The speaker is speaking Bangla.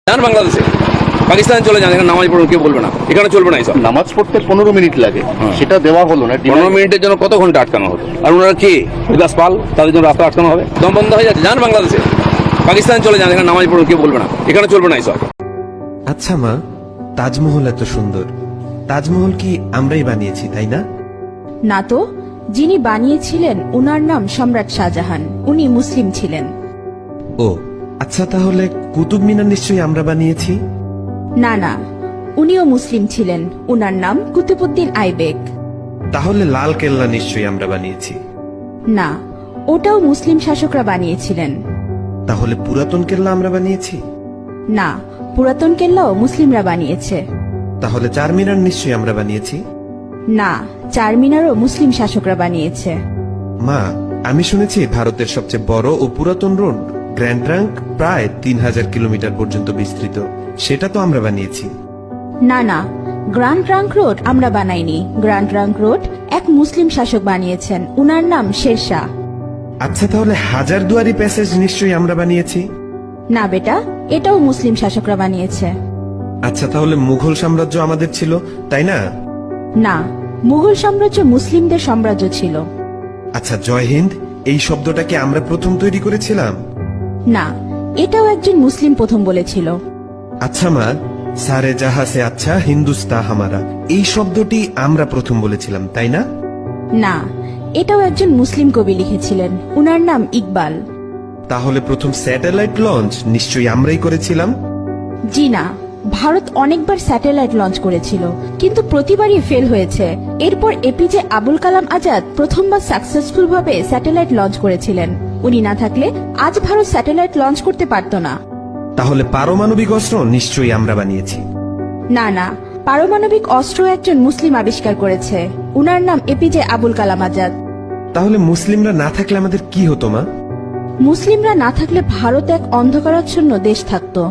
যান বাংলাদেশে, পাকিস্তানে চলে যান, এখানে নামাজ পড়ুন, কেউ বলবে না, এখানে চলবে না এইসব। নামাজ পড়তে 15 মিনিট লাগে, সেটা দেওয়া হলো না। 15 মিনিটের জন্য কত ঘন্টা আটকানো হতো? আর ওনারা কে? বিকাশ পাল, তাদের জন্য রাস্তা আটকানো হবে? দম বন্ধ হয়ে যাচ্ছে। যান বাংলাদেশে, পাকিস্তানে চলে যান, এখানে নামাজ পড়ুন, কেউ বলবে না, এখানে চলবে না এইসব। আচ্ছা মা, তাজমহল এত সুন্দর, তাজমহল কি আমরাই বানিয়েছি তাই না? না তো, যিনি বানিয়েছিলেন উনার নাম সম্রাট শাহজাহান, উনি মুসলিম ছিলেন। ও আচ্ছা, তাহলে কুতুব মিনার নিশ্চয়ই আমরা বানিয়েছি? না না, উনিও মুসলিম ছিলেন, উনার নাম কুতুবউদ্দিন আইবেক। তাহলে লাল কেল্লা নিশ্চয়ই আমরা বানিয়েছি? না, ওটাও মুসলিম শাসকরা বানিয়েছিলেন। তাহলে পুরাতন কেল্লা আমরা বানিয়েছি? না, পুরাতন কেল্লাও মুসলিমরা বানিয়েছে। তাহলে চার মিনার নিশ্চয়ই আমরা বানিয়েছি? না, চারমিনারও মুসলিম শাসকরা বানিয়েছে। মা, আমি শুনেছি ভারতের সবচেয়ে বড় ও পুরাতন রোড গ্র্যান্ড ট্রাঙ্ক প্রায় 3000 কিলোমিটার পর্যন্ত বিস্তৃত, সেটা তো আমরা বানিয়েছি। না না, গ্র্যান্ড ট্রাঙ্ক রোড আমরা বানাইনি। গ্র্যান্ড ট্রাঙ্ক রোড এক মুসলিম শাসক বানিয়েছেন, উনার নাম শেরশাহ। আচ্ছা, তাহলে হাজারদুয়ারি প্যাসেজ নিশ্চয়ই আমরা বানিয়েছি? না বেটা, এটাও মুসলিম শাসকরা বানিয়েছে। আচ্ছা, তাহলে মুঘল সাম্রাজ্য আমাদের ছিল তাই না? না, মুঘল সাম্রাজ্য মুসলিমদের সাম্রাজ্য ছিল। আচ্ছা, জয় হিন্দ এই শব্দটাকে আমরা প্রথম তৈরি করেছিলাম? না, এটাও একজন মুসলিম প্রথম বলেছিল। আচ্ছা মা, সারে জাহা সে আচ্ছা হিন্দুস্তা হামারা এই শব্দটি আমরা প্রথম বলেছিলাম তাই না? না, এটাও একজন মুসলিম কবি লিখেছিলেন, উনার নাম ইকবাল। তাহলে প্রথম স্যাটেলাইট লঞ্চ নিশ্চয়ই আমরাই করেছিলাম? জি না, ভারত অনেকবার স্যাটেলাইট লঞ্চ করেছিল, কিন্তু প্রতিবারই ফেল হয়েছে। এরপর এপিজে আবুল কালাম আজাদ প্রথমবার সাকসেসফুল ভাবে স্যাটেলাইট লঞ্চ করেছিলেন। উনি না থাকলে আজ ভারত স্যাটেলাইট লঞ্চ করতে পারত না। তাহলে পারমাণবিক অস্ত্র নিশ্চয়ই আমরা বানিয়েছি? না না, পারমাণবিক অস্ত্র একজন মুসলিম আবিষ্কার করেছে, উনার নাম এপিজে আবুল কালাম আজাদ। তাহলে মুসলিমরা না থাকলে আমাদের কি হতো মা? মুসলিমরা না থাকলে ভারত এক অন্ধকারাচ্ছন্ন দেশ থাকতো।